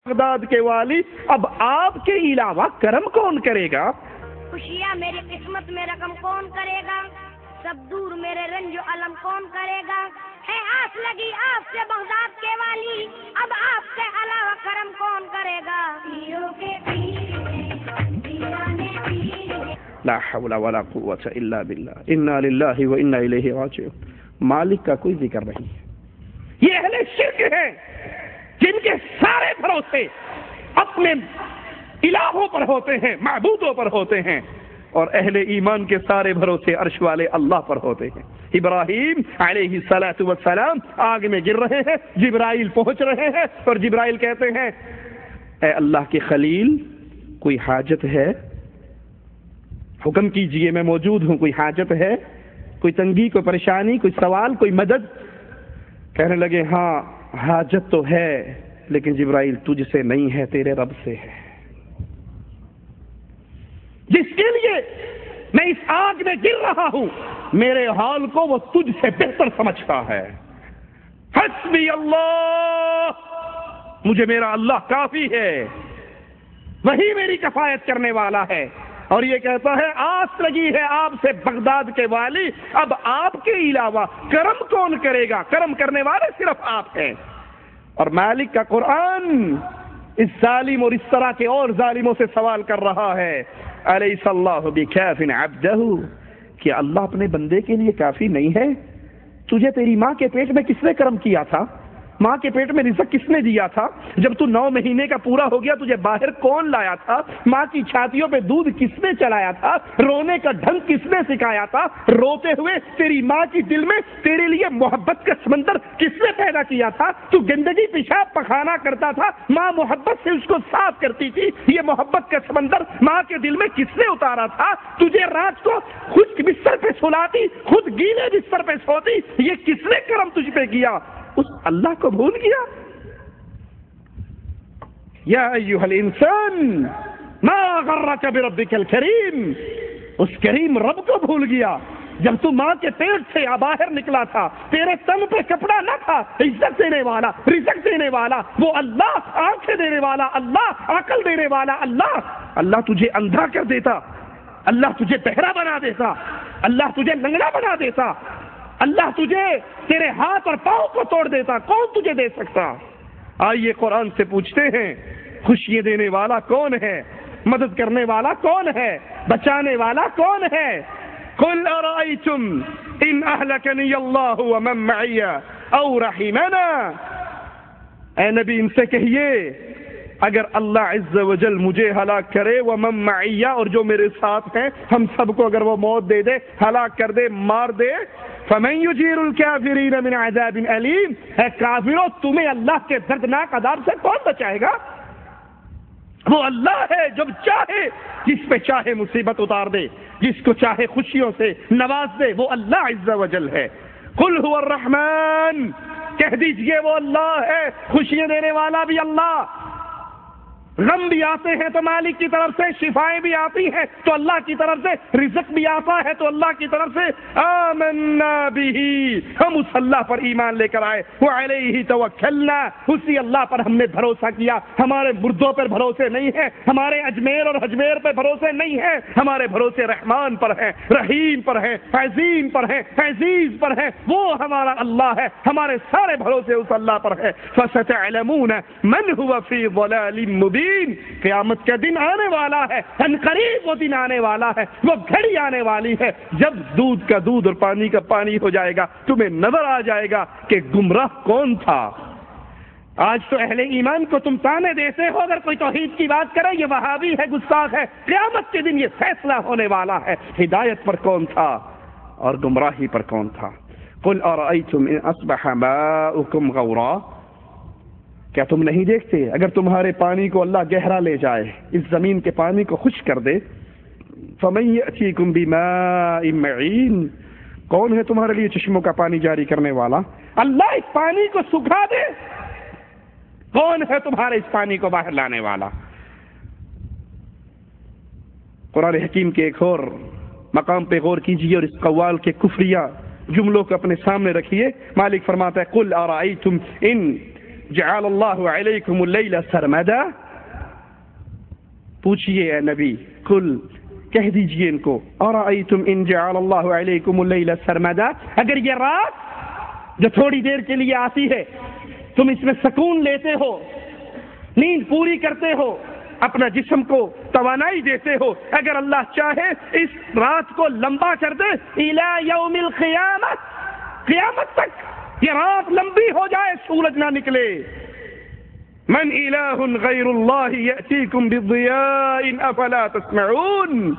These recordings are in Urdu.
بغداد کے والی، اب آپ کے علاوہ کرم کون کرے گا؟ خوشیاں میری قسمت میں رقم کون کرے گا؟ سب دور میرے رنج و علم کون کرے گا؟ ہے آس لگی آپ سے بغداد کے والی، اب آپ سے علاوہ کرم کون کرے گا؟ لا حول ولا قوة الا باللہ، انا للہ و انا الیہ راجعون۔ مالک کا کوئی ذکر نہیں ہے۔ یہ اہل شرک ہیں جن کے سارے بھروسے اپنے الہوں پر ہوتے ہیں، معبودوں پر ہوتے ہیں، اور اہل ایمان کے سارے بھروسے عرش والے اللہ پر ہوتے ہیں۔ ابراہیم علیہ السلام آگ میں گر رہے ہیں، جبرائیل پہنچ رہے ہیں اور جبرائیل کہتے ہیں اے اللہ کے خلیل کوئی حاجت ہے؟ حکم کیجئے، میں موجود ہوں، کوئی حاجت ہے؟ کوئی تنگی، کوئی پریشانی، کوئی سوال، کوئی مدد؟ کہنے لگے ہاں حاجت تو ہے، لیکن جبرائیل تجھ سے نہیں ہے، تیرے رب سے ہے، جس کے لیے میں اس آگ میں گر رہا ہوں، میرے حال کو وہ تجھ سے بہتر سمجھتا ہے۔ حسبی اللہ، مجھے میرا اللہ کافی ہے، وہی میری کفایت کرنے والا ہے۔ اور یہ کہتا ہے آس لگی ہے آپ سے بغداد کے والی، اب آپ کے علاوہ کرم کون کرے گا؟ کرم کرنے والے صرف آپ ہیں۔ اور مالک کا قرآن اس ظالم اور اس طرح کے اور ظالموں سے سوال کر رہا ہے، الیس اللہ بکاف عبدہ، کیا اللہ اپنے بندے کے لیے کافی نہیں ہے؟ تجھے تیری ماں کے پیٹ میں کس نے کرم کیا تھا؟ ماں کے پیٹ میں رزق کس نے دیا تھا؟ جب تو 9 مہینے کا پورا ہو گیا تجھے باہر کون لایا تھا؟ ماں کی چھاتیوں پہ دودھ کس نے چلایا تھا؟ رونے کا ڈھنگ کس نے سکھایا تھا؟ روتے ہوئے تیری ماں کی دل میں تیرے لیے محبت کا سمندر کس نے پیدا کیا تھا؟ تو گندگی پیشاب پخانا کرتا تھا، ماں محبت سے اس کو صاف کرتی تھی، یہ محبت کا سمندر ماں کے دل میں کس نے اتارا تھا؟ تجھے رات کو خشک بستر پہ سلاتی، خود گیلے بستر پہ سوتی، یہ کس نے کرم تجھ پہ کیا؟ اس اللہ کو بھول گیا؟ یا ایھا الانسان ما غرک بربک الکریم، اس کریم رب کو بھول گیا۔ جب تو ماں کے پیٹ سے باہر نکلا تھا، تیرے تن پہ کپڑا نہ تھا، عزت دینے والا، رزق دینے والا وہ اللہ، آنکھیں دینے والا اللہ، عقل دینے والا اللہ۔ اللہ تجھے اندھا کر دیتا، اللہ تجھے بہرا بنا دیتا، اللہ تجھے لنگڑا بنا دیتا، اللہ تجھے تیرے ہاتھ اور پاؤں کو توڑ دیتا، کون تجھے دے سکتا؟ آئیے قرآن سے پوچھتے ہیں خوشی دینے والا کون ہے؟ مدد کرنے والا کون ہے؟ بچانے والا کون ہے؟ قل ارأيتم ان اهلكني الله ومن معي او رحمنا، اے نبی ان سے کہیے اگر اللہ عز و جل مجھے ہلاک کرے، ومن معي، اور جو میرے ساتھ ہیں، ہم سب کو اگر وہ موت دے دے، ہلاک کر دے، مار دے، فمن يجير الكافرين من عذاب أليم، اے کافروں تمہیں اللہ کے دردناک عذاب سے کون بچائے گا؟ وہ اللہ ہے جب چاہے جس پہ چاہے مصیبت اتار دے، جس کو چاہے خوشیوں سے نواز دے، وہ اللہ عز و جل ہے۔ قل هو الرحمن، کہہ دیجئے وہ اللہ ہے، خوشیاں دینے والا بھی اللہ، غم بھی آتے ہیں تو مالک کی طرف سے، شفائیں بھی آتی ہیں تو اللہ کی طرف سے، رزق بھی آتا ہے تو اللہ کی طرف سے۔ آمنا بہ، ہم اس اللہ پر ایمان لے کر آئے، وعلیہ توکلنا، اسی اللہ پر ہم نے بھروسہ کیا، ہمارے مردوں پر بھروسے نہیں ہے، ہمارے اجمیر اور حجمیر پر بھروسے نہیں ہے، ہمارے بھروسے رحمان پر ہیں، رحیم پر ہیں، عظیم پر ہیں، عزیز پر ہیں، وہ ہمارا اللہ ہے، ہمارے سارے بھروسے اس اللہ پر ہے۔ فستعلمون من هو فی ضلال مبین، قیامت کا دن آنے والا ہے، ان قریب وہ دن آنے والا ہے، وہ گھڑی آنے والی ہے جب دودھ کا دودھ اور پانی کا پانی ہو جائے گا، تمہیں نظر آ جائے گا کہ گمراہ کون تھا۔ آج تو اہل ایمان کو تم تانے دیتے ہو، اگر کوئی توحید کی بات کرے یہ وہابی ہے، گستاخ ہے، قیامت کے دن یہ فیصلہ ہونے والا ہے، ہدایت پر کون تھا اور گمراہی پر کون تھا۔ قل ارأیتم ان اصبح ماؤکم غورا، کیا تم نہیں دیکھتے اگر تمہارے پانی کو اللہ گہرا لے جائے، اس زمین کے پانی کو خشک کر دے، فمن یأتیکم بماء معین، کون ہے تمہارے لیے چشموں کا پانی جاری کرنے والا؟ اللہ اس پانی کو سکھا دے، کون ہے تمہارے اس پانی کو باہر لانے والا؟ قرآن حکیم کے ایک اور مقام پہ غور کیجیے اور اس قوال کے کفریہ جملوں کو اپنے سامنے رکھیے۔ مالک فرماتا ہے قل ارائیتم ان جعل اللہ علیکم اللیل سرمدا، پوچھئے اے نبی، کل کہہ دیجئے ان کو، ارأیتم ان جعل اللہ علیکم اللیل سرمدا، اگر یہ رات جو تھوڑی دیر کے لیے آتی ہے تم اس میں سکون لیتے ہو، نیند پوری کرتے ہو، اپنا جسم کو توانائی دیتے ہو، اگر اللہ چاہے اس رات کو لمبا کر دے الی یوم القیامت، قیامت تک یہ رات لمبی ہو جائے، سورج نہ نکلے، من الہ غیر اللہ یأتیکم بالضیاء افلا تسمعون،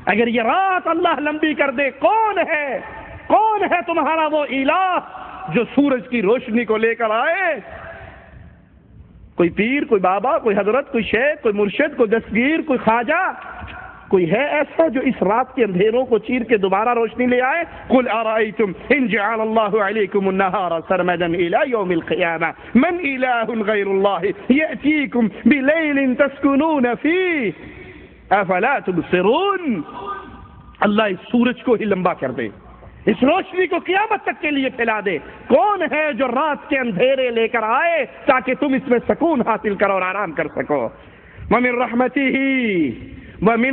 اگر یہ رات اللہ لمبی کر دے، کون ہے تمہارا وہ الہ جو سورج کی روشنی کو لے کر آئے؟ کوئی پیر، کوئی بابا، کوئی حضرت، کوئی شیخ، کوئی مرشد، کوئی دستگیر، کوئی خواجہ، کوئی ہے ایسا جو اس رات کے اندھیروں کو چیر کے دوبارہ روشنی لے آئے؟ قل ارأیتم ان جعل اللہ علیکم النہار سرمدا الی یوم القیامہ من الہ غیر اللہ یأتیکم بلیل تسکنون فیہ افلا تبصرون، اللہ اس سورج کو ہی لمبا کر دے، اس روشنی کو قیامت تک کے لیے پھیلا دے، کون ہے جو رات کے اندھیرے لے کر آئے تاکہ تم اس میں سکون حاصل کرو اور آرام کر سکو؟ وَمِن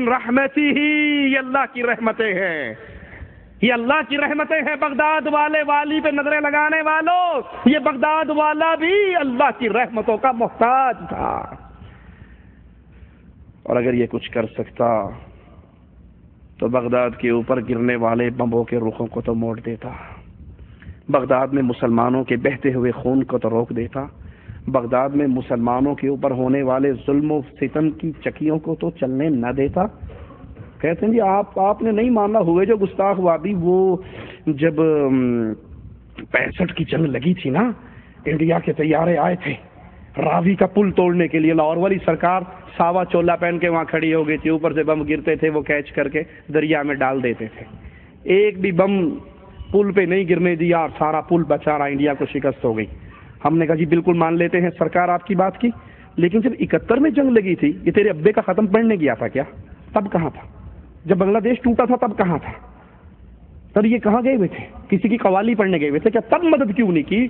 رحمتہ، یہ اللہ کی رحمتیں ہیں، یہ اللہ کی رحمتیں ہیں۔ بغداد والی پہ نظریں لگانے والوں، یہ بغداد والا بھی اللہ کی رحمتوں کا محتاج تھا، اور اگر یہ کچھ کر سکتا تو بغداد کے اوپر گرنے والے بموں کے رخوں کو تو موڑ دیتا، بغداد میں مسلمانوں کے بہتے ہوئے خون کو تو روک دیتا، بغداد میں مسلمانوں کے اوپر ہونے والے ظلم و ستم کی چکیوں کو تو چلنے نہ دیتا۔ کہتے ہیں جی آپ نے نہیں مانا ہوئے جو گستاخ وادی، وہ جب 65 کی جنگ لگی تھی نا، انڈیا کے طیارے آئے تھے راوی کا پل توڑنے کے لیے، لاہور والی سرکار ساوا چولا پہن کے وہاں کھڑی ہو گئی تھی، اوپر سے بم گرتے تھے، وہ کیچ کر کے دریا میں ڈال دیتے تھے، ایک بھی بم پل پہ نہیں گرنے دیا اور سارا پل بچارا انڈیا کو شکست ہو گئی۔ ہم نے کہا جی بالکل مان لیتے ہیں سرکار آپ کی بات کی، لیکن جب 71 میں جنگ لگی تھی، یہ تیرے ابے کا ختم پڑھنے گیا تھا کیا؟ تب کہاں تھا؟ جب بنگلہ دیش ٹوٹا تھا تب کہاں تھا؟ تب یہ کہاں گئے ہوئے تھے؟ کسی کی قوالی پڑھنے گئے ہوئے تھے کیا؟ تب مدد کیوں نہیں کی؟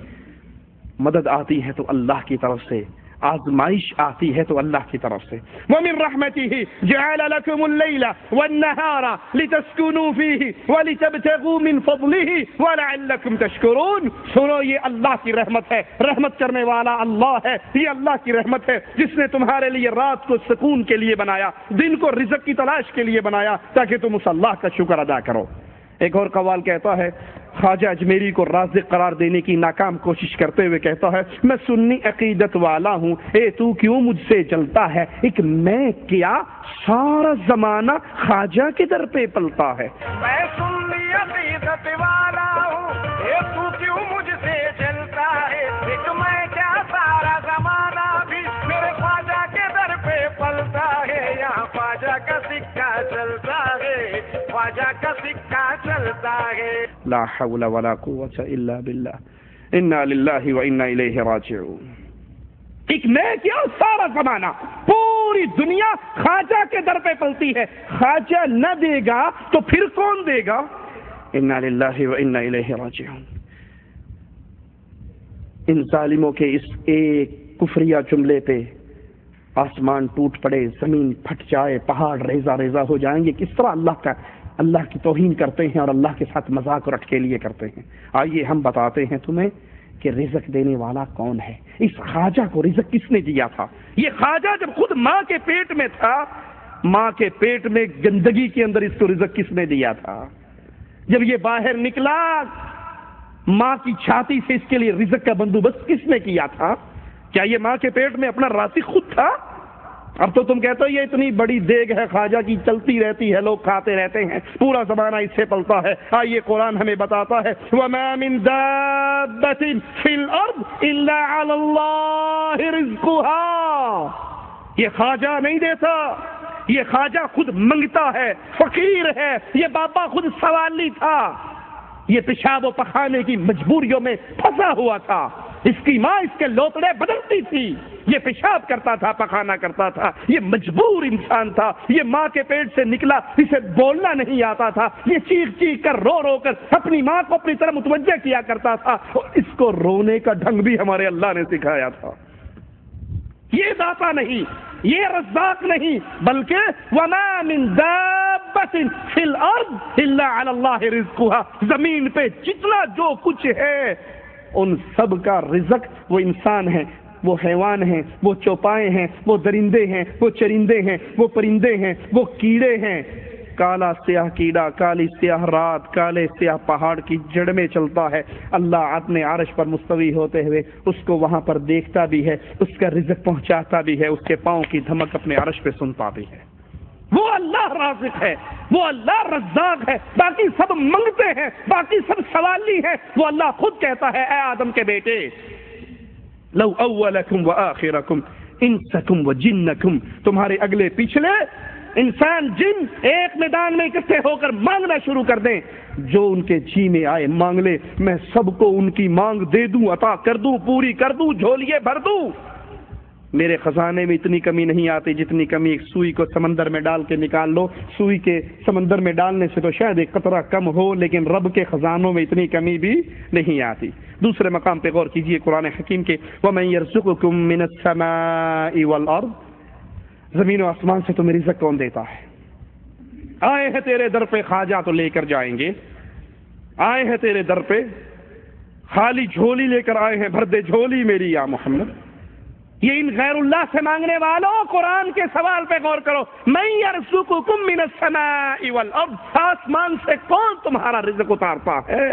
مدد آتی ہے تو اللہ کی طرف سے، آزمائش آتی ہے تو اللہ کی طرف سے۔ وَمِن رَحْمَتِهِ جَعَلَ لَكُمُ اللَّيْلَ وَالنَّهَارَ لِتَسْكُنُوا فِيهِ وَلِتَبْتَغُوا مِن فَضْلِهِ وَلَعَلَّكُمْ تَشْكُرُونَ۔ سنو، یہ اللہ کی رحمت ہے، رحمت کرنے والا اللہ ہے، یہ اللہ کی رحمت ہے جس نے تمہارے لیے رات کو سکون کے لیے بنایا، دن کو رزق کی تلاش کے لیے بنایا تاکہ تم اس اللہ کا شکر ادا کرو۔ ایک اور قوال کہتا ہے، خواجہ اجمیری کو رازق قرار دینے کی ناکام کوشش کرتے ہوئے کہتا ہے، میں سنی عقیدت والا ہوں، اے تو کیوں مجھ سے جلتا ہے، ایک میں کیا سارا زمانہ خواجہ کے در پہ پلتا ہے۔ میں سنی عقیدت والا ہوں، اے تو کیوں مجھ سے جلتا ہے، ایک میں کیا سارا زمانہ بھی میرے خواجہ کے در پہ پلتا ہے، یہاں خواجہ کا سکہ چلتا ہے، خواجہ کا سکہ چلتا ہے۔ لا حول ولا قوة الا باللہ، انا للہ و انا الیہ راجعون۔ ایک میں کیا سارا زمانہ، پوری دنیا خواجہ کے در پہ پلتی ہے، خواجہ نہ دے گا تو پھر کون دے گا؟ انا للہ و انا الیہ راجعون۔ ان ظالموں کے اس ایک کفریہ جملے پہ آسمان ٹوٹ پڑے، زمین پھٹ جائے، پہاڑ ریزہ ریزہ ہو جائیں گے، کس طرح اللہ کی توہین کرتے ہیں اور اللہ کے ساتھ مذاق اور اٹکیلیے کرتے ہیں۔ آئیے ہم بتاتے ہیں تمہیں کہ رزق دینے والا کون ہے، اس خواجہ کو رزق کس نے دیا تھا۔ یہ خواجہ جب خود ماں کے پیٹ میں تھا، ماں کے پیٹ میں گندگی کے اندر اس کو رزق کس نے دیا تھا؟ جب یہ باہر نکلا، ماں کی چھاتی سے اس کے لیے رزق کا بندوبست کس نے کیا تھا؟ کیا یہ ماں کے پیٹ میں اپنا رازق خود تھا؟ اب تو تم کہتے ہو یہ اتنی بڑی دیگ ہے خواجہ کی، چلتی رہتی ہے، لوگ کھاتے رہتے ہیں، پورا زمانہ اس سے پلتا ہے۔ آئیے قرآن ہمیں بتاتا ہے، وَمَا مِن دَابَّةٍ فِي الْأَرْضِ إِلَّا عَلَى اللَّهِ رِزْقُهَا۔ یہ خواجہ نہیں دیتا، یہ خواجہ خود منگتا ہے، فقیر ہے، یہ بابا خود سوالی تھا، یہ پیشاب و پخانے کی مجبوریوں میں پھنسا ہوا تھا، اس کی ماں اس کے لوتڑے بدلتی تھی، یہ پیشاب کرتا تھا، پخانہ کرتا تھا، یہ مجبور انسان تھا، یہ ماں کے پیٹ سے نکلا، اسے بولنا نہیں آتا تھا، یہ چیخ چیخ کر رو رو کر اپنی ماں کو اپنی طرف متوجہ کیا کرتا تھا، اور اس کو رونے کا ڈھنگ بھی ہمارے اللہ نے سکھایا تھا۔ یہ داتا نہیں، یہ رزاق نہیں، بلکہ وما من دابۃ فی الارض الا علی اللہ رزقها، زمین پہ جتنا جو کچھ ہے ان سب کا رزق وہ انسان ہے، وہ حیوان ہیں، وہ چوپائے ہیں، وہ درندے ہیں، وہ چرندے ہیں، وہ پرندے ہیں، وہ کیڑے ہیں۔ کالا سیاہ کیڑا، کالی سیاہ رات، کالے سیاہ پہاڑ کی جڑ میں چلتا ہے، اللہ اپنے عرش پر مستوی ہوتے ہوئے اس کو وہاں پر دیکھتا بھی ہے، اس کا رزق پہنچاتا بھی ہے، اس کے پاؤں کی دھمک اپنے عرش پہ سنتا بھی ہے۔ وہ اللہ رازق ہے، وہ اللہ رزاق ہے، باقی سب منگتے ہیں، باقی سب سوالی ہیں۔ وہ اللہ خود کہتا ہے، اے آدم کے بیٹے، لو اولکم وآخرکم انسکم وجنکم، تمہارے اگلے پچھلے انسان جن ایک میدان میں اکٹھے ہو کر مانگنا شروع کر دیں، جو ان کے جی میں آئے مانگ لے، میں سب کو ان کی مانگ دے دوں، عطا کر دوں، پوری کر دوں، جھولیے بھر دوں۔ میرے خزانے میں اتنی کمی نہیں آتی جتنی کمی ایک سوئی کو سمندر میں ڈال کے نکال لو، سوئی کے سمندر میں ڈالنے سے تو شاید ایک قطرہ کم ہو، لیکن رب کے خزانوں میں اتنی کمی بھی نہیں آتی۔ دوسرے مقام پہ غور کیجئے قرآن حکیم کے، وَمَن يَرْزُقُكُم مِّنَ السَّمَاءِ وَالْأَرْضِ، زمین و آسمان سے تمہیں رزق کون دیتا ہے؟ آئے ہیں تیرے در پہ خواجہ تو لے کر جائیں گے، آئے ہیں تیرے در پہ خالی جھولی لے کر آئے ہیں، بھر دے جھولی میری یا محمد۔ یہ ان غیر اللہ سے مانگنے والوں، قرآن کے سوال پہ غور کرو، مَن يَرْزُقُكُم مِّنَ السَّمَاءِ وَالْأَرْضِ، آسمان سے کون تمہارا رزق اتارتا ہے؟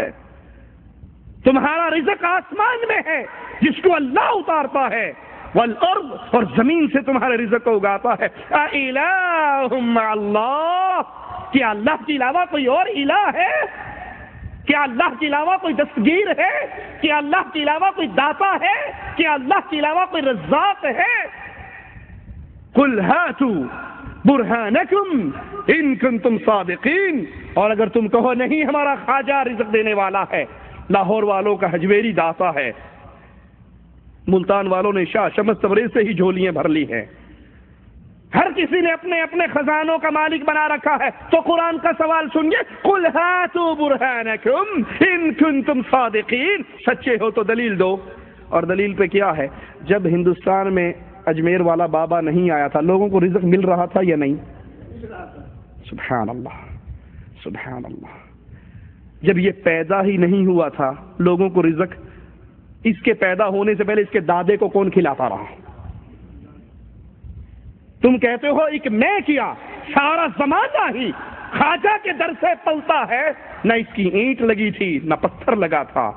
تمہارا رزق آسمان میں ہے جس کو اللہ اتارتا ہے، والارض، اور زمین سے تمہارے رزق کو اگاتا ہے۔ اِلَٰهٌ مَّعَ اللَّهِ، کیا اللہ کے علاوہ کوئی اور الہ ہے؟ کیا اللہ کے علاوہ کوئی دستگیر ہے؟ کیا اللہ کے علاوہ کوئی داتا ہے؟ کیا اللہ کے علاوہ کوئی رزاق ہے؟ قُلْ هَاتُوا بُرْهَانَكُمْ إِن كُنتُمْ صَادِقِينَ، اور اگر تم کہو نہیں ہمارا خواجہ رزق دینے والا ہے، لاہور والوں کا حجویری داتا ہے، ملتان والوں نے شاہ شمس تبریز سے ہی جھولیاں بھر لی ہیں، ہر کسی نے اپنے اپنے خزانوں کا مالک بنا رکھا ہے، تو قرآن کا سوال سنیے، قُلْ هَاتُوا بُرْهَانَكُمْ إِن كُنتُمْ صَادِقِينَ، سچے ہو تو دلیل دو۔ اور دلیل پہ کیا ہے؟ جب ہندوستان میں اجمیر والا بابا نہیں آیا تھا، لوگوں کو رزق مل رہا تھا یا نہیں؟ سبحان اللہ، سبحان اللہ۔ جب یہ پیدا ہی نہیں ہوا تھا، لوگوں کو رزق اس کے پیدا ہونے سے پہلے اس کے دادے کو کون کھلاتا رہا؟ تم کہتے ہو ایک میں کیا، سارا زمانہ ہی خواجہ کے در سے پلتا ہے، نہ اس کی اینٹ لگی تھی، نہ پتھر لگا تھا،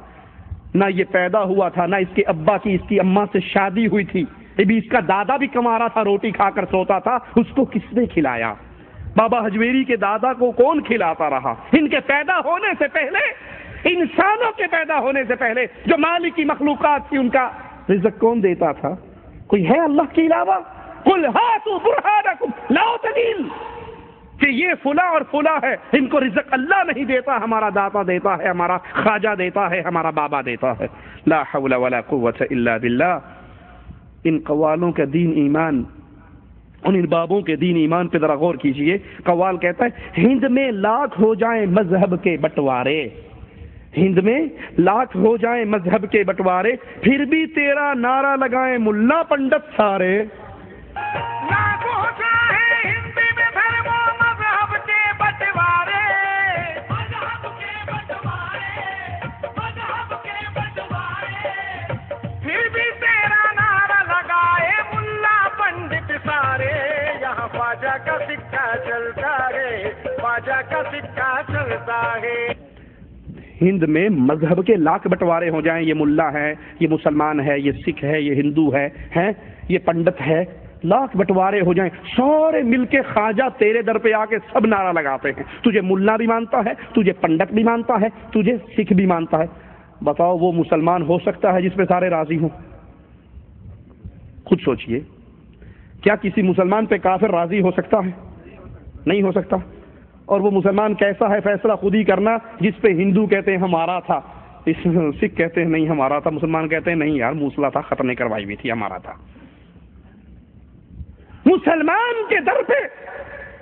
نہ یہ پیدا ہوا تھا، نہ اس کے ابا کی اس کی اماں سے شادی ہوئی تھی، ابھی اس کا دادا بھی کما رہا تھا، روٹی کھا کر سوتا تھا، اس کو کس نے کھلایا؟ بابا حجویری کے دادا کو کون کھلاتا رہا؟ ان کے پیدا ہونے سے پہلے، انسانوں کے پیدا ہونے سے پہلے جو مالک کی مخلوقات تھی، ان کا رزق کون دیتا تھا؟ کوئی ہے اللہ کے علاوہ؟ قُلْ هَاتُوا بُرْهَانَكُمْ، لاؤ دلیل کہ یہ فلاں اور فلاں ہے، ان کو رزق اللہ نہیں دیتا، ہمارا داتا دیتا ہے، ہمارا خواجہ دیتا ہے، ہمارا بابا دیتا ہے۔ لا حول ولا قوة الا باللہ۔ ان قوالوں کا دین ایمان، ان بابوں کے دین ایمان پہ ذرا غور کیجئے۔ قوال کہتا ہے، ہند میں لاکھ ہو جائیں مذہب کے بٹوارے، ہند میں لاکھ ہو جائیں مذہب کے بٹوارے، پھر بھی تیرا نعرہ لگائیں ملا پنڈت سارے۔ لاکھ ہو جائیں ہند میں دھرم و مذہب کے بٹوارے، مذہب کے بٹوارے، مذہب کے بٹوارے، پھر بھی تیرا نعرہ لگائے ملا پنڈت سارے، یہاں خواجہ کا سکہ چلتا ہے، خواجہ کا سکہ چلتا ہے۔ ہند میں مذہب کے لاکھ بٹوارے ہو جائیں، یہ ملا ہے، یہ مسلمان ہے، یہ سکھ ہے، یہ ہندو ہے، یہ پنڈت ہے، لاکھ بٹوارے ہو جائیں، سارے مل کے خواجہ تیرے در پہ آ کے سب نعرہ لگاتے ہیں، تجھے ملا بھی مانتا ہے، تجھے پنڈت بھی مانتا ہے، تجھے سکھ بھی مانتا ہے۔ بتاؤ وہ مسلمان ہو سکتا ہے جس پہ سارے راضی ہوں؟ خود سوچئے، کیا کسی مسلمان پہ کافر راضی ہو سکتا ہے؟ نہیں ہو سکتا۔ اور وہ مسلمان کیسا ہے فیصلہ خود ہی کرنا، جس پہ ہندو کہتے ہیں ہمارا تھا، سکھ کہتے ہیں نہیں ہمارا تھا، مسلمان کہتے ہیں نہیں یار موصلہ تھا، خط نے کروائی ہوئی تھی، ہمارا تھا۔ مسلمان کے در پہ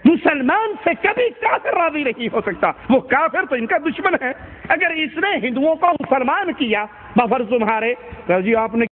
مسلمان سے کبھی کافر راضی نہیں ہو سکتا، وہ کافر تو ان کا دشمن ہے۔ اگر اس نے ہندوؤں کو مسلمان کیا بفرض تمہارے، جی آپ نے